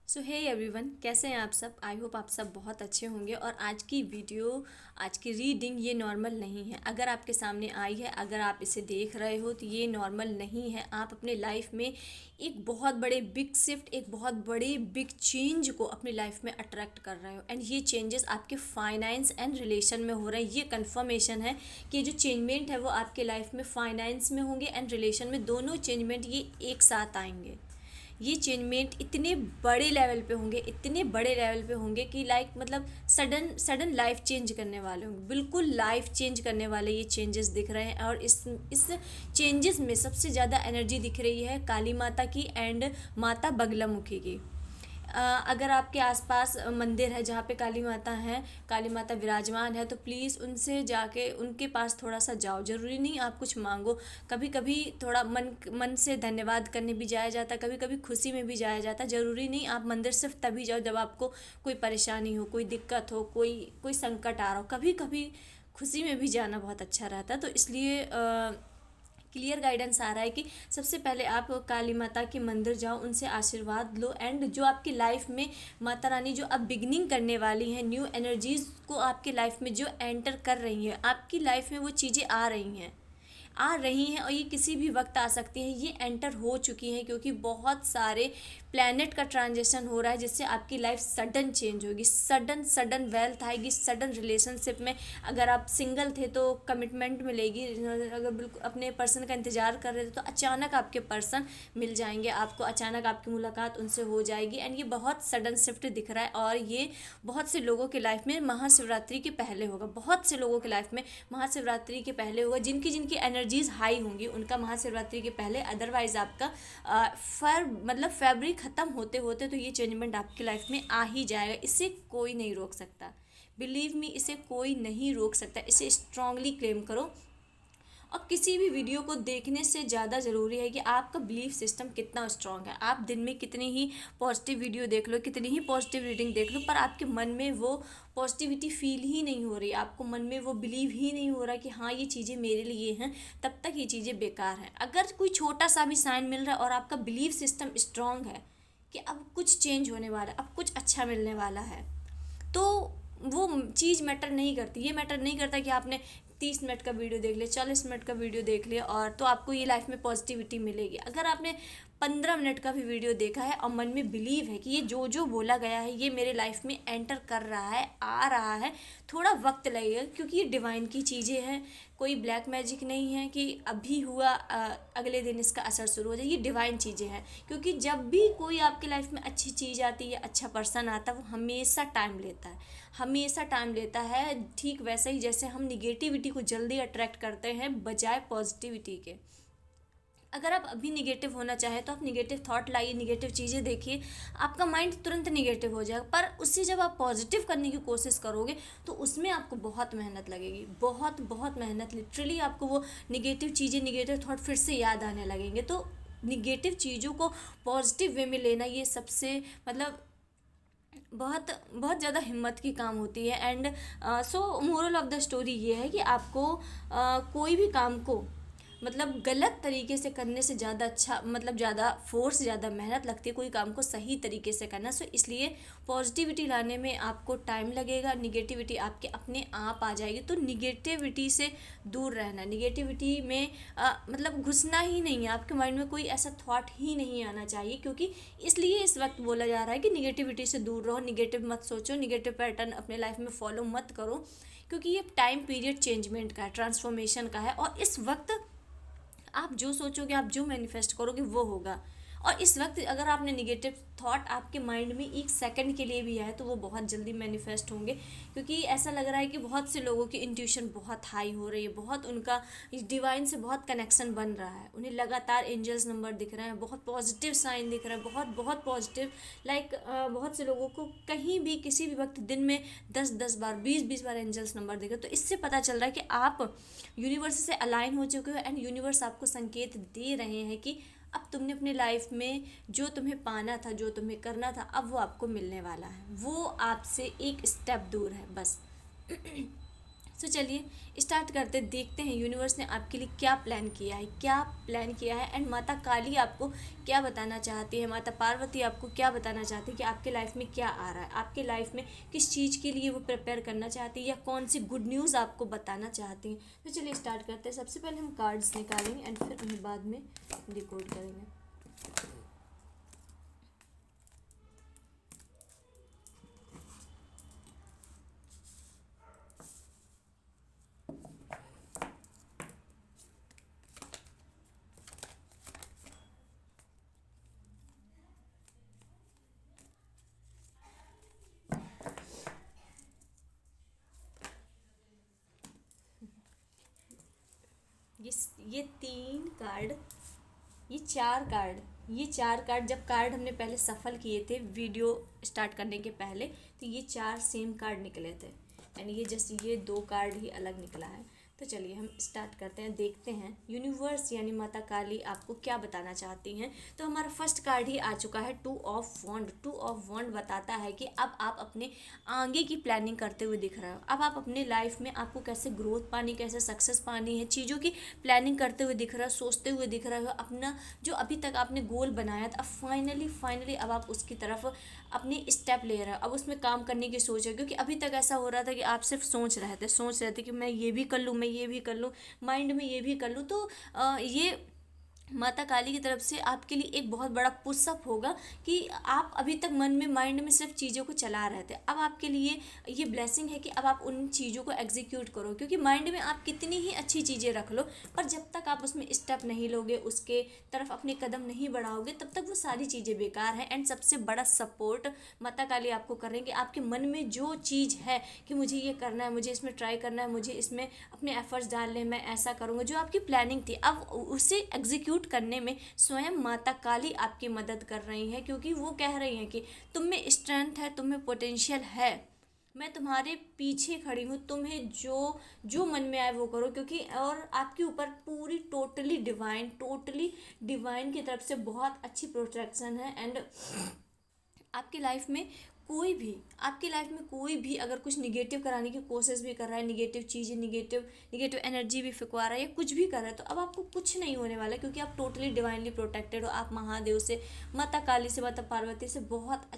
सो hey everyone, कैसे हैं आप सब। आई होप आप सब बहुत अच्छे होंगे। और आज की वीडियो, आज की रीडिंग ये नॉर्मल नहीं है। अगर आपके सामने आई है, अगर आप इसे देख रहे हो तो ये नॉर्मल नहीं है। आप अपने लाइफ में एक बहुत बड़े बिग शिफ्ट, एक बहुत बड़े बिग चेंज को अपनी लाइफ में अट्रैक्ट कर रहे हो। एंड ये चेंजेस आपके फाइनेंस एंड रिलेशन में हो रहे हैं। ये कन्फर्मेशन है कि जो चेंजमेंट है वो आपके लाइफ में फाइनेंस में होंगे एंड रिलेशन में, दोनों चेंजमेंट ये एक साथ आएंगे। ये चेंजमेंट इतने बड़े लेवल पे होंगे, इतने बड़े लेवल पे होंगे कि लाइक मतलब सडन सडन लाइफ चेंज करने वाले होंगे। बिल्कुल लाइफ चेंज करने वाले ये चेंजेस दिख रहे हैं। और इस चेंजेस में सबसे ज़्यादा एनर्जी दिख रही है काली माता की एंड माता बगलामुखी की। अगर आपके आसपास मंदिर है जहाँ पे काली माता हैं, काली माता विराजमान है, तो प्लीज़ उनसे जाके उनके पास थोड़ा सा जाओ। ज़रूरी नहीं आप कुछ मांगो। कभी कभी थोड़ा मन मन से धन्यवाद करने भी जाया जाता है, कभी कभी खुशी में भी जाया जाता है। ज़रूरी नहीं आप मंदिर सिर्फ तभी जाओ जब आपको कोई परेशानी हो, कोई दिक्कत हो, कोई कोई संकट आ रहा हो। कभी कभी खुशी में भी जाना बहुत अच्छा रहता है। तो इसलिए क्लियर गाइडेंस आ रहा है कि सबसे पहले आप काली माता के मंदिर जाओ, उनसे आशीर्वाद लो। एंड जो आपकी लाइफ में माता रानी जो अब बिगनिंग करने वाली हैं, न्यू एनर्जीज को आपके लाइफ में जो एंटर कर रही हैं, आपकी लाइफ में वो चीज़ें आ रही हैं और ये किसी भी वक्त आ सकती हैं। ये एंटर हो चुकी हैं क्योंकि बहुत सारे प्लैनेट का ट्रांजिशन हो रहा है, जिससे आपकी लाइफ सडन चेंज होगी। सडन सडन वेल्थ आएगी, सडन रिलेशनशिप में। अगर आप सिंगल थे तो कमिटमेंट मिलेगी। अगर बिल्कुल अपने पर्सन का इंतज़ार कर रहे थे तो अचानक आपके पर्सन मिल जाएंगे आपको, अचानक आपकी मुलाकात उनसे हो जाएगी। एंड ये बहुत सडन शिफ्ट दिख रहा है और ये बहुत से लोगों के लाइफ में महाशिवरात्रि के पहले होगा। बहुत से लोगों के लाइफ में महाशिवरात्रि के पहले होगा। जिनकी जिनकी एनर्जीज हाई होंगी उनका महाशिवरात्रि के पहले। अदरवाइज आपका फरवरी ख़त्म होते होते तो ये चेंजमेंट आपकी लाइफ में आ ही जाएगा। इसे कोई नहीं रोक सकता। बिलीव मी, इसे कोई नहीं रोक सकता। इसे स्ट्रांगली क्लेम करो। और किसी भी वीडियो को देखने से ज़्यादा ज़रूरी है कि आपका बिलीफ सिस्टम कितना स्ट्रांग है। आप दिन में कितनी ही पॉजिटिव वीडियो देख लो, कितनी ही पॉजिटिव रीडिंग देख लो, पर आपके मन में वो पॉजिटिविटी फील ही नहीं हो रही, आपको मन में वो बिलीव ही नहीं हो रहा कि हाँ ये चीज़ें मेरे लिए हैं, तब तक ये चीज़ें बेकार हैं। अगर कोई छोटा सा भी साइन मिल रहा है और आपका बिलीफ सिस्टम स्ट्रांग है कि अब कुछ चेंज होने वाला है, अब कुछ अच्छा मिलने वाला है, तो वो चीज़ मैटर नहीं करती। ये मैटर नहीं करता कि आपने 30 मिनट का वीडियो देख लिया, 40 मिनट का वीडियो देख लिया और तो आपको ये लाइफ में पॉजिटिविटी मिलेगी। अगर आपने 15 मिनट का भी वीडियो देखा है और मन में बिलीव है कि ये जो जो बोला गया है ये मेरे लाइफ में एंटर कर रहा है, आ रहा है, थोड़ा वक्त लगेगा क्योंकि ये डिवाइन की चीज़ें हैं। कोई ब्लैक मैजिक नहीं है कि अभी हुआ अगले दिन इसका असर शुरू हो जाए। ये डिवाइन चीज़ें हैं क्योंकि जब भी कोई आपके लाइफ में अच्छी चीज़ आती है, अच्छा पर्सन आता है, वो हमेशा टाइम लेता है, हमेशा टाइम लेता है। ठीक वैसे ही जैसे हम निगेटिविटी को जल्दी अट्रैक्ट करते हैं बजाय पॉजिटिविटी के। अगर आप अभी निगेटिव होना चाहें तो आप निगेटिव थॉट लाइए, निगेटिव चीज़ें देखिए, आपका माइंड तुरंत निगेटिव हो जाएगा। पर उससे जब आप पॉजिटिव करने की कोशिश करोगे तो उसमें आपको बहुत मेहनत लगेगी, बहुत बहुत मेहनत। लिटरली आपको वो निगेटिव चीज़ें, निगेटिव थॉट फिर से याद आने लगेंगे। तो निगेटिव चीज़ों को पॉजिटिव वे में लेना ये सबसे मतलब बहुत बहुत ज़्यादा हिम्मत की काम होती है। And so moral of the story ये है कि आपको कोई भी काम को मतलब गलत तरीके से करने से ज़्यादा अच्छा, मतलब ज़्यादा फोर्स, ज़्यादा मेहनत लगती है कोई काम को सही तरीके से करना। सो इसलिए पॉजिटिविटी लाने में आपको टाइम लगेगा, निगेटिविटी आपके अपने आप आ जाएगी। तो निगेटिविटी से दूर रहना, निगेटिविटी में मतलब घुसना ही नहीं है। आपके माइंड में कोई ऐसा थॉट ही नहीं आना चाहिए क्योंकि इसलिए इस वक्त बोला जा रहा है कि निगेटिविटी से दूर रहो, निगेटिव मत सोचो, निगेटिव पैटर्न अपने लाइफ में फॉलो मत करो। क्योंकि ये टाइम पीरियड चेंजमेंट का है, ट्रांसफॉर्मेशन का है। और इस वक्त आप जो सोचोगे, आप जो मैनिफेस्ट करोगे वो होगा। और इस वक्त अगर आपने निगेटिव थॉट आपके माइंड में एक सेकंड के लिए भी आए तो वो बहुत जल्दी मैनिफेस्ट होंगे। क्योंकि ऐसा लग रहा है कि बहुत से लोगों की इंट्यूशन बहुत हाई हो रही है, बहुत उनका इस डिवाइन से बहुत कनेक्शन बन रहा है, उन्हें लगातार एंजल्स नंबर दिख रहे हैं, बहुत पॉजिटिव साइन दिख रहा है, बहुत बहुत पॉजिटिव। लाइक बहुत से लोगों को कहीं भी किसी भी वक्त दिन में 10-10 बार, 20-20 बार एंजल्स नंबर दिख रहे हैं। तो इससे पता चल रहा है कि आप यूनिवर्स से अलाइन हो चुके हो एंड यूनिवर्स आपको संकेत दे रहे हैं कि अब तुमने अपने लाइफ में जो तुम्हें पाना था, जो तुम्हें करना था, अब वो आपको मिलने वाला है। वो आपसे एक स्टेप दूर है बस। सो चलिए स्टार्ट करते, देखते हैं यूनिवर्स ने आपके लिए क्या प्लान किया है, क्या प्लान किया है। एंड माता काली आपको क्या बताना चाहती है, माता पार्वती आपको क्या बताना चाहती है कि आपके लाइफ में क्या आ रहा है, आपके लाइफ में किस चीज़ के लिए वो प्रिपेयर करना चाहती है या कौन सी गुड न्यूज़ आपको बताना चाहती हैं। तो चलिए स्टार्ट करते हैं। सबसे पहले हम कार्ड्स निकालेंगे एंड फिर उन्हें बाद में डिकोड करेंगे। ये ये 3 कार्ड, ये चार कार्ड जब कार्ड हमने पहले सफल किए थे वीडियो स्टार्ट करने के पहले, तो ये 4 सेम कार्ड निकले थे एंड ये जस्ट ये 2 कार्ड ही अलग निकला है। तो चलिए हम स्टार्ट करते हैं, देखते हैं यूनिवर्स यानी माता काली आपको क्या बताना चाहती हैं। तो हमारा फर्स्ट कार्ड ही आ चुका है 2 ऑफ वॉन्ड। 2 ऑफ वॉन्ड बताता है कि अब आप अपने आगे की प्लानिंग करते हुए दिख रहे हो। अब आप अपने लाइफ में आपको कैसे ग्रोथ पानी, कैसे सक्सेस पानी है, चीज़ों की प्लानिंग करते हुए दिख रहा है, सोचते हुए दिख रहे हो। अपना जो अभी तक आपने गोल बनाया था, अब फाइनली अब आप उसकी तरफ अपनी स्टेप ले रहे हो, अब उसमें काम करने की सोच है। क्योंकि अभी तक ऐसा हो रहा था कि आप सिर्फ सोच रहे थे कि मैं ये भी कर लूँ, मैं ये भी कर लूँ, माइंड में ये भी कर लूँ। तो ये माता काली की तरफ से आपके लिए एक बहुत बड़ा पुशअप होगा कि आप अभी तक मन में, माइंड में सिर्फ चीज़ों को चला रहे थे। अब आपके लिए ये ब्लेसिंग है कि अब आप उन चीज़ों को एग्जीक्यूट करो। क्योंकि माइंड में आप कितनी ही अच्छी चीज़ें रख लो, पर जब तक आप उसमें स्टेप नहीं लोगे, उसके तरफ अपने कदम नहीं बढ़ाओगे, तब तक वो सारी चीज़ें बेकार हैं। एंड सबसे बड़ा सपोर्ट माता काली आपको करेंगे। आपके मन में जो चीज़ है कि मुझे ये करना है, मुझे इसमें ट्राई करना है, मुझे इसमें अपने एफर्ट्स डालने, मैं ऐसा करूँगा, जो आपकी प्लानिंग थी, अब उसे एग्जीक्यूट करने में स्वयं माता काली आपकी मदद कर रही हैं। क्योंकि वो कह रही हैं कि तुम में स्ट्रेंथ है, तुम में पोटेंशियल है, मैं तुम्हारे पीछे खड़ी हूँ, तुम्हें जो जो मन में आए वो करो। क्योंकि और आपके ऊपर पूरी टोटली डिवाइन की तरफ से बहुत अच्छी प्रोटेक्शन है। एंड आपकी लाइफ में कोई भी अगर कुछ निगेटिव कराने की कोशिश भी कर रहा है, निगेटिव चीज़ें, निगेटिव एनर्जी भी फुकवा रहा है या कुछ भी कर रहा है, तो अब आपको कुछ नहीं होने वाला। क्योंकि आप टोटली डिवाइनली प्रोटेक्टेड हो। आप महादेव से, माता काली से, माता पार्वती से बहुत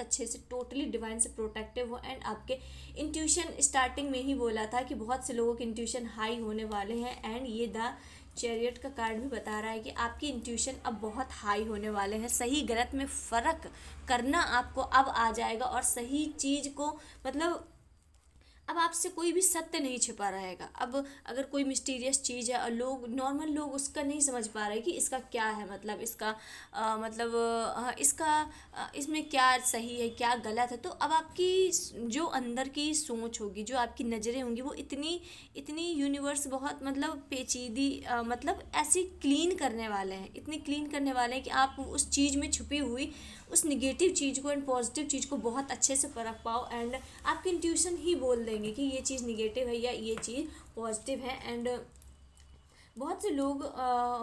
अच्छे से टोटली डिवाइन से प्रोटेक्टिव हो। एंड आपके इंट्यूशन, स्टार्टिंग में ही बोला था कि बहुत से लोगों के इंट्यूशन हाई होने वाले हैं। एंड ये द चैरियट का कार्ड भी बता रहा है कि आपकी इंट्यूशन अब बहुत हाई होने वाले हैं। सही गलत में फ़र्क करना आपको अब आ जाएगा और सही चीज़ को, मतलब अब आपसे कोई भी सत्य नहीं छिपा रहेगा। अब अगर कोई मिस्टीरियस चीज़ है और नॉर्मल लोग उसका नहीं समझ पा रहे कि इसका क्या है, मतलब इसका इसमें क्या सही है, क्या गलत है, तो अब आपकी जो अंदर की सोच होगी, जो आपकी नज़रें होंगी, वो इतनी यूनिवर्स बहुत मतलब पेचीदी, मतलब ऐसी क्लीन करने वाले हैं, इतनी क्लीन करने वाले हैं कि आप उस चीज़ में छुपी हुई उस निगेटिव चीज़ को एंड पॉजिटिव चीज़ को बहुत अच्छे से परख पाओ। एंड आपकी इंट्यूशन ही बोल देंगे कि ये चीज़ निगेटिव है या ये चीज़ पॉजिटिव है। एंड बहुत से लोग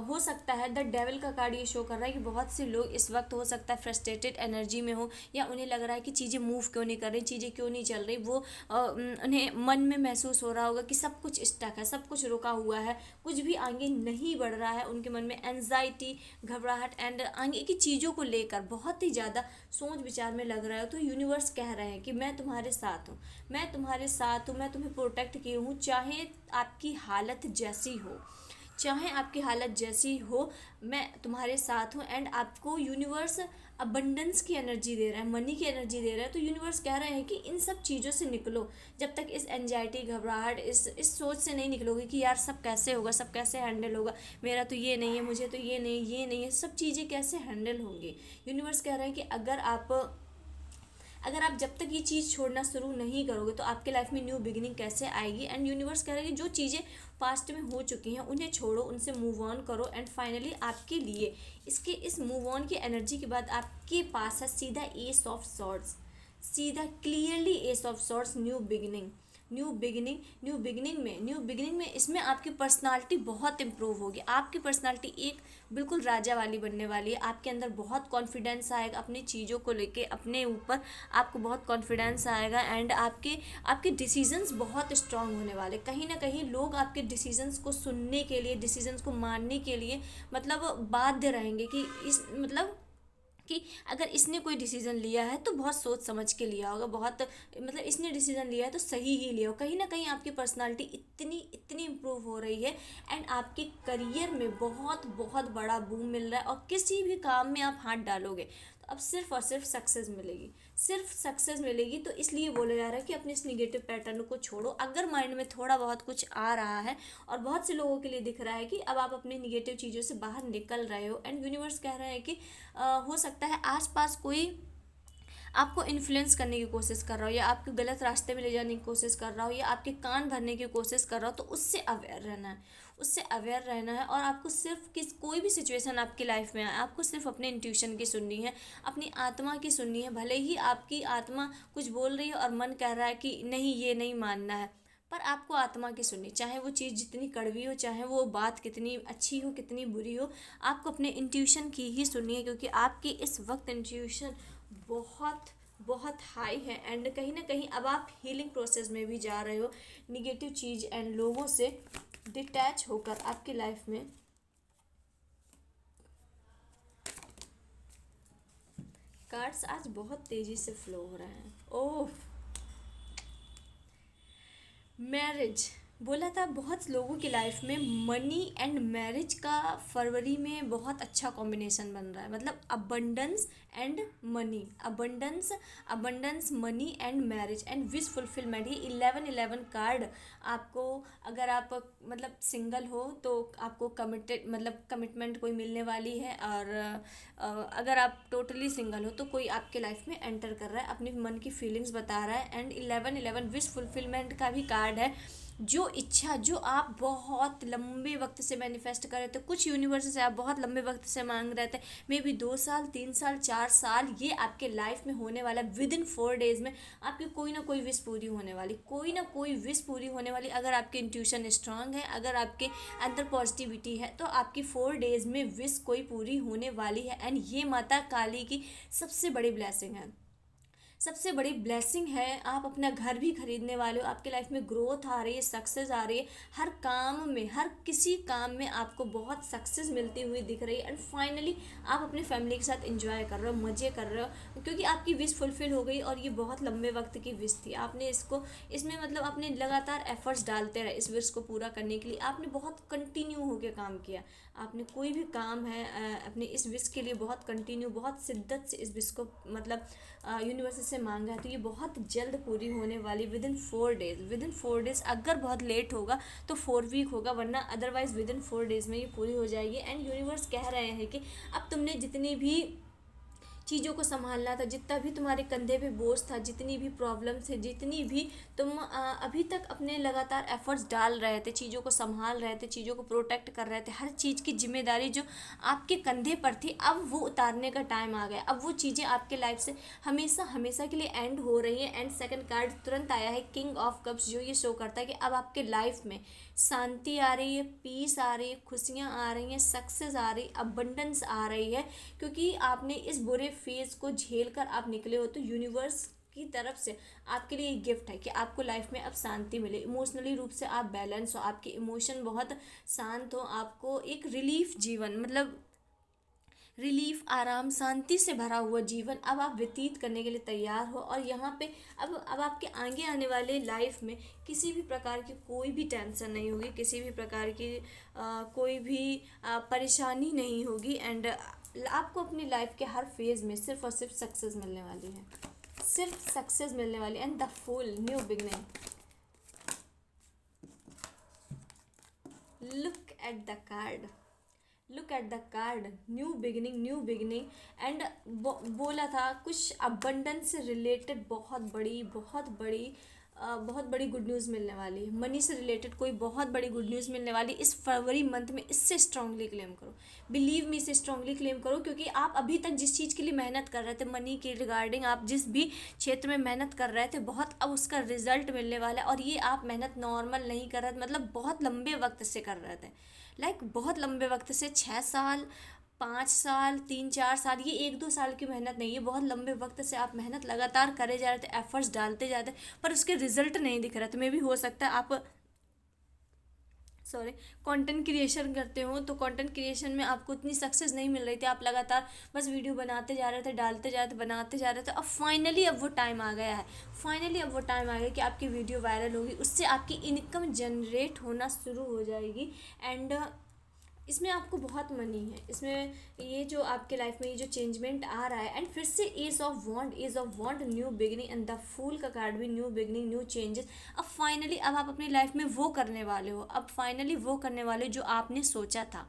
हो सकता है, द डेविल का कार्ड ये शो कर रहा है कि बहुत से लोग इस वक्त हो सकता है फ्रस्ट्रेटेड एनर्जी में हो, या उन्हें लग रहा है कि चीज़ें मूव क्यों नहीं कर रही, चीज़ें क्यों नहीं चल रही। वो उन्हें मन में महसूस हो रहा होगा कि सब कुछ स्टक है, सब कुछ रुका हुआ है, कुछ भी आगे नहीं बढ़ रहा है। उनके मन में एनजाइटी, घबराहट एंड आगे की चीज़ों को लेकर बहुत ही ज़्यादा सोच विचार में लग रहा है। तो यूनिवर्स कह रहे हैं कि मैं तुम्हारे साथ हूँ, मैं तुम्हें प्रोटेक्ट की हूँ, चाहे आपकी हालत जैसी हो, मैं तुम्हारे साथ हूँ। एंड आपको यूनिवर्स अबंडेंस की एनर्जी दे रहा है, मनी की एनर्जी दे रहा है। तो यूनिवर्स कह रहे हैं कि इन सब चीज़ों से निकलो। जब तक इस एनजाइटी, घबराहट, इस सोच से नहीं निकलोगे कि यार सब कैसे होगा, सब कैसे हैंडल होगा, मेरा तो ये नहीं है, मुझे तो ये नहीं है, सब चीज़ें कैसे हैंडल होंगी। यूनिवर्स कह रहे हैं कि अगर आप जब तक ये चीज़ छोड़ना शुरू नहीं करोगे, तो आपके लाइफ में न्यू बिगिनिंग कैसे आएगी। एंड यूनिवर्स कह रहा है कि जो चीज़ें पास्ट में हो चुकी हैं उन्हें छोड़ो, उनसे मूव ऑन करो। एंड फाइनली आपके लिए इस मूव ऑन की एनर्जी के बाद आपके पास है सीधा एस ऑफ सॉर्ड्स, सीधा clearly S of swords, new beginning. New beginning में इसमें आपकी पर्सनालिटी बहुत इम्प्रूव होगी। आपकी पर्सनालिटी एक बिल्कुल राजा वाली बनने वाली है। आपके अंदर बहुत कॉन्फिडेंस आएगा अपनी चीज़ों को लेके, अपने ऊपर आपको बहुत कॉन्फिडेंस आएगा। एंड आपके आपके डिसीजंस बहुत स्ट्रांग होने वाले। कहीं ना कहीं लोग आपके डिसीजंस को सुनने के लिए, डिसीजंस को मानने के लिए मतलब बाध्य रहेंगे कि इस मतलब कि अगर इसने कोई डिसीजन लिया है तो बहुत सोच समझ के लिया होगा, बहुत मतलब इसने डिसीजन लिया है तो सही ही लिया हो। कहीं ना कहीं आपकी पर्सनालिटी इतनी इतनी इम्प्रूव हो रही है एंड आपके करियर में बहुत बहुत बड़ा बूम मिल रहा है। और किसी भी काम में आप हाथ डालोगे तो अब सिर्फ और सिर्फ सक्सेस मिलेगी, सिर्फ सक्सेस मिलेगी। तो इसलिए बोला जा रहा है कि अपने इस निगेटिव पैटर्न को छोड़ो। अगर माइंड में थोड़ा बहुत कुछ आ रहा है और बहुत से लोगों के लिए दिख रहा है कि अब आप अपनी निगेटिव चीज़ों से बाहर निकल रहे हो एंड यूनिवर्स कह रहा है कि हो सकता है आसपास कोई आपको इन्फ्लुएंस करने की कोशिश कर रहा हो या आपको गलत रास्ते में ले जाने की कोशिश कर रहा हो या आपके कान भरने की कोशिश कर रहा हो, तो उससे अवेयर रहना है, उससे अवेयर रहना है। और आपको सिर्फ कोई भी सिचुएशन आपकी लाइफ में आए, आपको सिर्फ अपने इंट्यूशन की सुननी है, अपनी आत्मा की सुननी है। भले ही आपकी आत्मा कुछ बोल रही है और मन कह रहा है कि नहीं ये नहीं मानना है, पर आपको आत्मा की सुननी, चाहे वो चीज़ जितनी कड़वी हो, चाहे वो बात कितनी अच्छी हो कितनी बुरी हो, आपको अपने इंट्यूशन की ही सुननी है। क्योंकि आपकी इस वक्त इंट्यूशन बहुत बहुत हाई है एंड कहीं ना कहीं अब आप हीलिंग प्रोसेस में भी जा रहे हो। निगेटिव चीज़ एंड लोगों से डिटैच होकर आपकी लाइफ में कार्ड्स आज बहुत तेज़ी से फ्लो हो रहे हैं। ओह, मैरिज बोला था। बहुत लोगों की लाइफ में मनी एंड मैरिज का फरवरी में बहुत अच्छा कॉम्बिनेशन बन रहा है। मतलब abundance and money, abundance money and marriage and wish fulfilment. ये 11 कार्ड आपको, अगर आप मतलब सिंगल हो तो आपको कमिटेड मतलब कमिटमेंट कोई मिलने वाली है। और अगर आप टोटली सिंगल हो तो कोई आपके लाइफ में एंटर कर रहा है, अपनी मन की फीलिंग्स बता रहा है। एंड 11 विश फुलफिलमेंट का भी कार्ड है। जो इच्छा जो आप बहुत लंबे वक्त से मैनिफेस्ट कर रहे थे, कुछ यूनिवर्स से आप बहुत लंबे वक्त से मांग रहे थे, मे बी 2 साल 3 साल 4 साल, ये आपके लाइफ में होने वाला। विद इन 4 डेज में आपकी कोई ना कोई विश पूरी होने वाली, कोई ना कोई विश पूरी होने वाली। अगर आपके इंट्यूशन स्ट्रांग है, अगर आपके अंदर पॉजिटिविटी है, तो आपकी 4 डेज में विश कोई पूरी होने वाली है। एंड ये माता काली की सबसे बड़ी ब्लेसिंग है, सबसे बड़ी ब्लेसिंग है। आप अपना घर भी खरीदने वाले हो, आपके लाइफ में ग्रोथ आ रही है, सक्सेस आ रही है। हर काम में, हर किसी काम में आपको बहुत सक्सेस मिलती हुई दिख रही है। एंड फाइनली आप अपने फैमिली के साथ एंजॉय कर रहे हो, मज़े कर रहे हो, क्योंकि आपकी विश फुलफिल हो गई। और ये बहुत लंबे वक्त की विश थी, आपने इसमें मतलब अपने लगातार एफर्ट्स डालते रहे इस विश को पूरा करने के लिए। आपने बहुत कंटिन्यू होकर काम किया, आपने कोई भी काम है अपने इस विश के लिए बहुत कंटिन्यू, बहुत शिद्दत से इस विश को मतलब यूनिवर्स से मांगा है। तो ये बहुत जल्द पूरी होने वाली, विद इन 4 डेज। अगर बहुत लेट होगा तो 4 वीक होगा, वरना अदरवाइज विद इन 4 डेज में ये पूरी हो जाएगी। एंड यूनिवर्स कह रहे हैं कि अब तुमने जितनी भी चीज़ों को संभालना था, जितना भी तुम्हारे कंधे पे बोझ था, जितनी भी प्रॉब्लम थे, जितनी भी तुम अभी तक अपने लगातार एफर्ट्स डाल रहे थे, चीज़ों को संभाल रहे थे, चीज़ों को प्रोटेक्ट कर रहे थे, हर चीज़ की जिम्मेदारी जो आपके कंधे पर थी, अब वो उतारने का टाइम आ गया। अब वो चीज़ें आपके लाइफ से हमेशा हमेशा के लिए एंड हो रही हैं। एंड सेकंड कार्ड तुरंत आया है, किंग ऑफ कप्स, जो ये शो करता है कि अब आपके लाइफ में शांति आ रही है, पीस आ रही है, खुशियाँ आ रही हैं, सक्सेस आ रही, अबंडेंस आ रही है। क्योंकि आपने इस बुरे फेज को झेल कर आप निकले हो। तो यूनिवर्स की तरफ से आपके लिए एक गिफ्ट है कि आपको लाइफ में अब शांति मिले, इमोशनली रूप से आप बैलेंस हो, आपके इमोशन बहुत शांत हो, आपको एक रिलीफ जीवन मतलब रिलीफ, आराम, शांति से भरा हुआ जीवन अब आप व्यतीत करने के लिए तैयार हो। और यहाँ पे अब आपके आगे आने वाले लाइफ में किसी भी प्रकार की कोई भी टेंशन नहीं होगी, किसी भी प्रकार की कोई भी परेशानी नहीं होगी। एंड आपको अपनी लाइफ के हर फेज़ में सिर्फ और सिर्फ सक्सेस मिलने वाली है, सिर्फ सक्सेस मिलने वाली। And the full new beginning, look at the card, look at the card, new beginning, new beginning. And बोला था कुछ अबंडेंस से रिलेटेड बहुत बड़ी बहुत बड़ी गुड न्यूज़ मिलने वाली है। मनी से रिलेटेड कोई बहुत बड़ी गुड न्यूज़ मिलने वाली इस फरवरी मंथ में। इससे स्ट्रांगली क्लेम करो, बिलीव मी, इसे स्ट्रांगली क्लेम करो, क्योंकि आप अभी तक जिस चीज़ के लिए मेहनत कर रहे थे, मनी के रिगार्डिंग आप जिस भी क्षेत्र में मेहनत कर रहे थे, बहुत अब उसका रिजल्ट मिलने वाला है। और ये आप मेहनत नॉर्मल नहीं कर रहे थे, मतलब बहुत लंबे वक्त से कर रहे थे, लाइक बहुत लंबे वक्त से, 6 साल, 5 साल, 3-4 साल, ये 1-2 साल की मेहनत नहीं है, बहुत लंबे वक्त से आप मेहनत लगातार करे जा रहे थे, एफर्ट्स डालते जाते, पर उसके रिजल्ट नहीं दिख रहे थे। मे भी हो सकता है आप सॉरी कंटेंट क्रिएशन करते हो, तो कंटेंट क्रिएशन में आपको उतनी सक्सेस नहीं मिल रही थी, आप लगातार बस वीडियो बनाते जा रहे थे, डालते जा रहे थे, बनाते जा रहे थे। अब फाइनली अब वो टाइम आ गया है, फाइनली अब वो टाइम आ गया कि आपकी वीडियो वायरल होगी, उससे आपकी इनकम जनरेट होना शुरू हो जाएगी। एंड इसमें आपको बहुत मनी है, इसमें ये जो आपके लाइफ में ये जो चेंजमेंट आ रहा है। एंड फिर से ace of wands, new beginning, and the fool का कार्ड भी न्यू बिगनिंग, न्यू चेंजेस। अब फाइनली अब आप अपनी लाइफ में वो करने वाले हो, अब फाइनली वो करने वाले हो जो आपने सोचा था,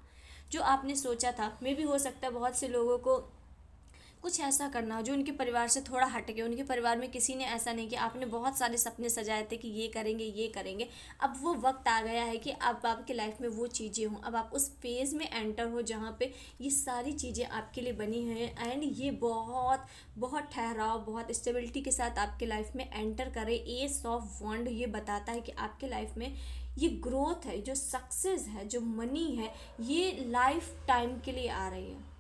जो आपने सोचा था। मे भी हो सकता है बहुत से लोगों को कुछ ऐसा करना हो जो उनके परिवार से थोड़ा हट के, उनके परिवार में किसी ने ऐसा नहीं किया, आपने बहुत सारे सपने सजाए थे कि ये करेंगे ये करेंगे। अब वो वक्त आ गया है कि अब आपके लाइफ में वो चीज़ें हों, अब आप उस फेज़ में एंटर हो जहाँ पे ये सारी चीज़ें आपके लिए बनी हैं। एंड ये बहुत बहुत ठहराव, बहुत स्टेबिलिटी के साथ आपके लाइफ में एंटर करे। एस ऑफ वॉन्ड ये बताता है कि आपके लाइफ में ये ग्रोथ है, जो सक्सेस है, जो मनी है, ये लाइफ टाइम के लिए आ रही है।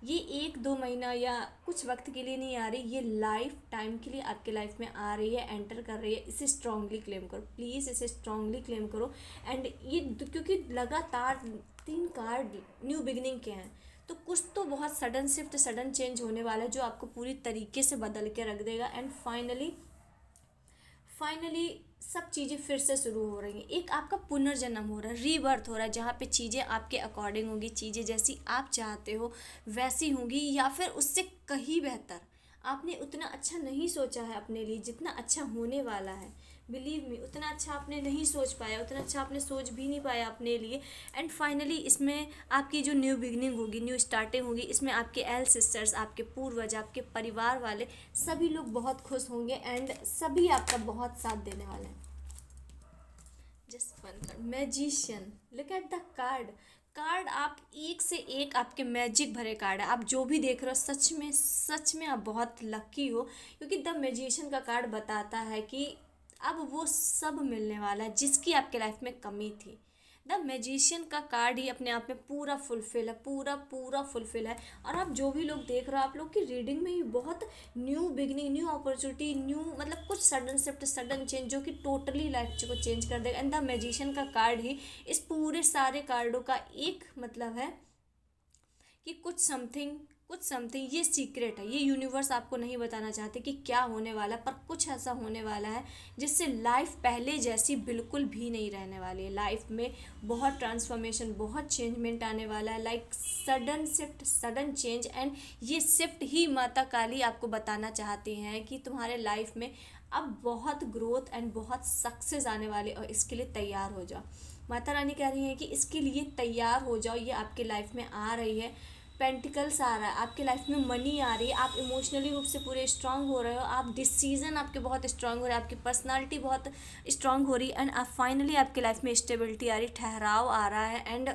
ये 1-2 महीना या कुछ वक्त के लिए नहीं आ रही, ये लाइफ टाइम के लिए आपके लाइफ में आ रही है, एंटर कर रही है। इसे स्ट्रांगली क्लेम करो, प्लीज़ इसे स्ट्रांगली क्लेम करो। एंड ये क्योंकि लगातार 3 कार्ड न्यू बिगनिंग के हैं, तो कुछ तो बहुत सडन शिफ्ट, सडन चेंज होने वाला है जो आपको पूरी तरीके से बदल के रख देगा। एंड फाइनली सब चीज़ें फिर से शुरू हो रही हैं, एक आपका पुनर्जन्म हो रहा है, रीबर्थ हो रहा है, जहाँ पे चीज़ें आपके अकॉर्डिंग होंगी, चीज़ें जैसी आप चाहते हो वैसी होंगी, या फिर उससे कहीं बेहतर। आपने उतना अच्छा नहीं सोचा है अपने लिए जितना अच्छा होने वाला है। बिलीव मी, उतना अच्छा आपने नहीं सोच पाया, उतना अच्छा आपने सोच भी नहीं पाया अपने लिए। एंड फाइनली इसमें आपकी जो न्यू बिगनिंग होगी, न्यू स्टार्टिंग होगी, इसमें आपके एल सिस्टर्स, आपके पूर्वज, आपके परिवार वाले सभी लोग बहुत खुश होंगे। एंड सभी आपका बहुत साथ देने वाले हैं। Just one card, magician, look at the card आप एक से एक आपके मैजिक भरे कार्ड है। आप जो भी देख रहे हो सच में आप बहुत लकी हो, क्योंकि द मैजिशियन का कार्ड बताता है कि अब वो सब मिलने वाला है जिसकी आपके लाइफ में कमी थी। द मैजिशियन का कार्ड ही अपने आप में पूरा फुलफिल है, पूरा फुलफिल है। और आप जो भी लोग देख रहे हो, आप लोग की रीडिंग में ही बहुत new beginning, new opportunity, new मतलब कुछ सडन शिफ्ट, सडन चेंज जो कि टोटली लाइफ को चेंज कर देगा। एंड द मैजिशियन का कार्ड ही इस पूरे सारे कार्डों का एक मतलब है कि कुछ समथिंग ये सीक्रेट है, ये यूनिवर्स आपको नहीं बताना चाहते कि क्या होने वाला है, पर कुछ ऐसा होने वाला है जिससे लाइफ पहले जैसी बिल्कुल भी नहीं रहने वाली है। लाइफ में बहुत ट्रांसफॉर्मेशन, बहुत चेंजमेंट आने वाला है, like sudden shift, sudden change. And ये शिफ्ट ही माता काली आपको बताना चाहती हैं कि तुम्हारे लाइफ में अब बहुत ग्रोथ एंड बहुत सक्सेस आने वाले, और इसके लिए तैयार हो जाओ। माता रानी कह रही हैं कि इसके लिए तैयार हो जाओ, ये आपके लाइफ में आ रही है। पेंटिकल्स आ रहा है, आपके लाइफ में मनी आ रही है, आप इमोशनली रूप से पूरे स्ट्रांग हो रहे हो, आप डिसीजन आपके बहुत स्ट्रांग हो रहे हैं, आपकी पर्सनालिटी बहुत स्ट्रांग हो रही है। एंड आप फाइनली आपके लाइफ में स्टेबिलिटी आ रही, ठहराव आ रहा है, एंड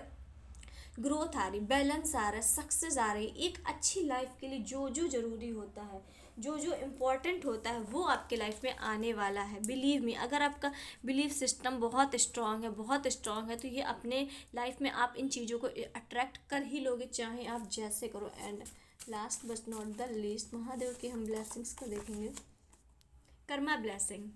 ग्रोथ आ रही, बैलेंस आ रहा है, सक्सेस आ रही। एक अच्छी लाइफ के लिए जो जो ज़रूरी होता है, जो जो इम्पोर्टेंट होता है, वो आपके लाइफ में आने वाला है। बिलीव मी, अगर आपका बिलीव सिस्टम बहुत स्ट्रांग है, बहुत स्ट्रांग है, तो ये अपने लाइफ में आप इन चीज़ों को अट्रैक्ट कर ही लोगे, चाहे आप जैसे करो। And last but not the least, Mahadev की हम ब्लेसिंग्स को देखेंगे। कर्मा ब्लेसिंग,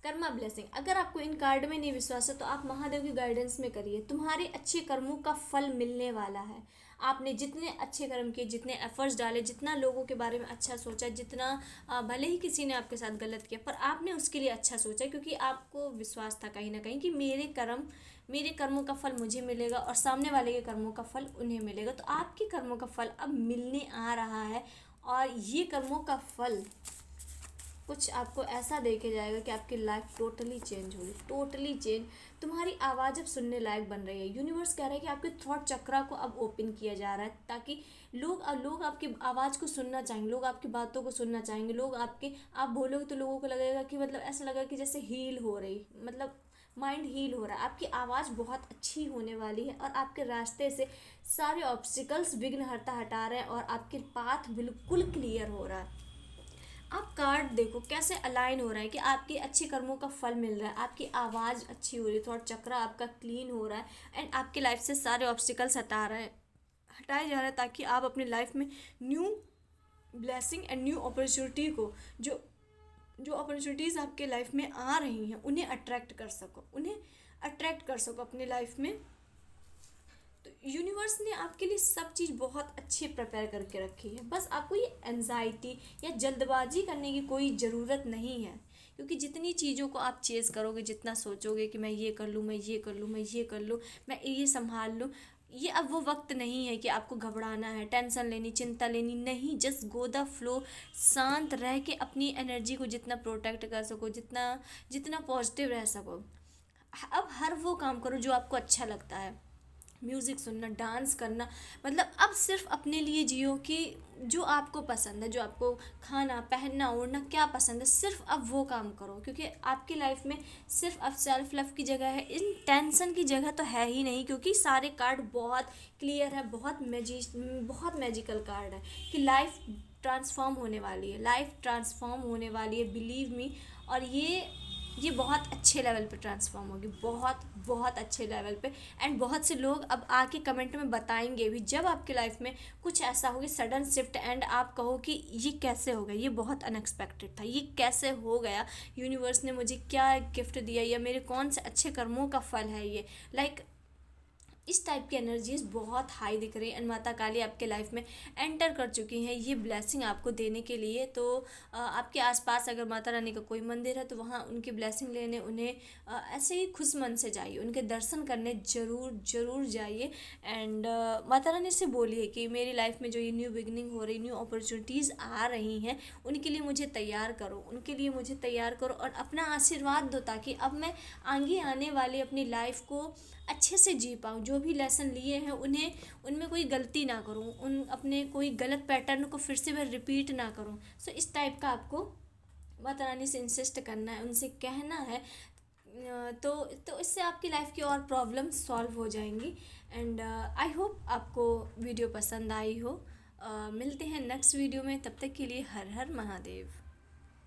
कर्मा ब्लेसिंग, अगर आपको इन कार्ड में नहीं विश्वास है तो आप महादेव की गाइडेंस में करिए। तुम्हारे अच्छे कर्मों का फल मिलने वाला है। आपने जितने अच्छे कर्म किए, जितने एफर्ट्स डाले, जितना लोगों के बारे में अच्छा सोचा, जितना भले ही किसी ने आपके साथ गलत किया, पर आपने उसके लिए अच्छा सोचा, क्योंकि आपको विश्वास था कहीं ना कहीं कि मेरे कर्मों का फल मुझे मिलेगा और सामने वाले के कर्मों का फल उन्हें मिलेगा। तो आपके कर्मों का फल अब मिलने आ रहा है, और ये कर्मों का फल कुछ आपको ऐसा देखे जाएगा कि आपकी लाइफ टोटली चेंज होगी, टोटली चेंज। तुम्हारी आवाज़ अब सुनने लायक बन रही है। यूनिवर्स कह रहा है कि आपके थॉट चक्रा को अब ओपन किया जा रहा है, ताकि लोग आपकी आवाज़ को सुनना चाहेंगे, लोग आपकी बातों को सुनना चाहेंगे, लोग आपके, आप बोलोगे तो लोगों को लगेगा कि मतलब ऐसा लगेगा कि जैसे हील हो रही, मतलब माइंड हील हो रहा है। आपकी आवाज़ बहुत अच्छी होने वाली है और आपके रास्ते से सारे ऑब्स्टिकल्स, विघ्नहर्ता हटा रहे हैं और आपके पाथ बिल्कुल क्लियर हो रहा है। आप कार्ड देखो कैसे अलाइन हो रहा है कि आपके अच्छे कर्मों का फल मिल रहा है, आपकी आवाज़ अच्छी हो रही है, थॉट चक्रा आपका क्लीन हो रहा है एंड आपके लाइफ से सारे ऑब्स्टिकल्स हटाए जा रहे हैं, ताकि आप अपनी लाइफ में new blessing and new opportunity को, जो जो अपॉर्चुनिटीज़ आपके लाइफ में आ रही हैं उन्हें अट्रैक्ट कर सको अपनी लाइफ में। तो यूनिवर्स ने आपके लिए सब चीज़ बहुत अच्छी प्रिपेयर करके रखी है। बस आपको ये एंजाइटी या जल्दबाजी करने की कोई ज़रूरत नहीं है, क्योंकि जितनी चीज़ों को आप चेज़ करोगे, जितना सोचोगे कि मैं ये कर लूँ, मैं ये कर लूँ, मैं ये कर लूँ, मैं ये संभाल लूँ, ये अब वो वक्त नहीं है कि आपको घबराना है, टेंशन लेनी, चिंता लेनी नहीं। जस्ट गो द फ्लो, शांत रह के अपनी एनर्जी को जितना प्रोटेक्ट कर सको, जितना जितना पॉजिटिव रह सको, अब हर वो काम करो जो आपको अच्छा लगता है। म्यूज़िक सुनना, डांस करना, मतलब अब सिर्फ अपने लिए जियो कि जो आपको पसंद है, जो आपको खाना पहनना ओढ़ना क्या पसंद है, सिर्फ अब वो काम करो, क्योंकि आपकी लाइफ में सिर्फ अब सेल्फ लव की जगह है, इन टेंशन की जगह तो है ही नहीं, क्योंकि सारे कार्ड बहुत क्लियर है, बहुत मैजिकल कार्ड है कि लाइफ ट्रांसफॉर्म होने वाली है, लाइफ ट्रांसफॉर्म होने वाली है, बिलीव मी। और ये बहुत अच्छे लेवल पे ट्रांसफॉर्म होगी, बहुत बहुत अच्छे लेवल पे। एंड बहुत से लोग अब आके कमेंट में बताएंगे भी, जब आपके लाइफ में कुछ ऐसा होगी सडन शिफ्ट एंड आप कहो कि ये कैसे हो गया, ये बहुत अनएक्सपेक्टेड था, ये कैसे हो गया, यूनिवर्स ने मुझे क्या गिफ्ट दिया, या मेरे कौन से अच्छे कर्मों का फल है ये, लाइक इस टाइप की एनर्जीज बहुत हाई दिख रही है एंड माता काली आपके लाइफ में एंटर कर चुकी हैं ये ब्लेसिंग आपको देने के लिए। तो आपके आसपास अगर माता रानी का कोई मंदिर है तो वहाँ उनकी ब्लेसिंग लेने, उन्हें ऐसे ही खुश मन से जाइए, उनके दर्शन करने ज़रूर ज़रूर जाइए। एंड माता रानी से बोलिए कि मेरी लाइफ में जो ये न्यू बिगनिंग हो रही, न्यू अपॉर्चुनिटीज़ आ रही हैं, उनके लिए मुझे तैयार करो, उनके लिए मुझे तैयार करो और अपना आशीर्वाद दो, ताकि अब मैं आगे आने वाली अपनी लाइफ को अच्छे से जी पाऊँ। जो भी लेसन लिए हैं उनमें कोई गलती ना करूँ, उन अपने कोई गलत पैटर्न को फिर से मैं रिपीट ना करूँ। सो इस टाइप का आपको माता रानी से इंसिस्ट करना है, उनसे कहना है। तो इससे आपकी लाइफ की और प्रॉब्लम सॉल्व हो जाएंगी। एंड आई होप आपको वीडियो पसंद आई हो। मिलते हैं नेक्स्ट वीडियो में, तब तक के लिए हर हर महादेव।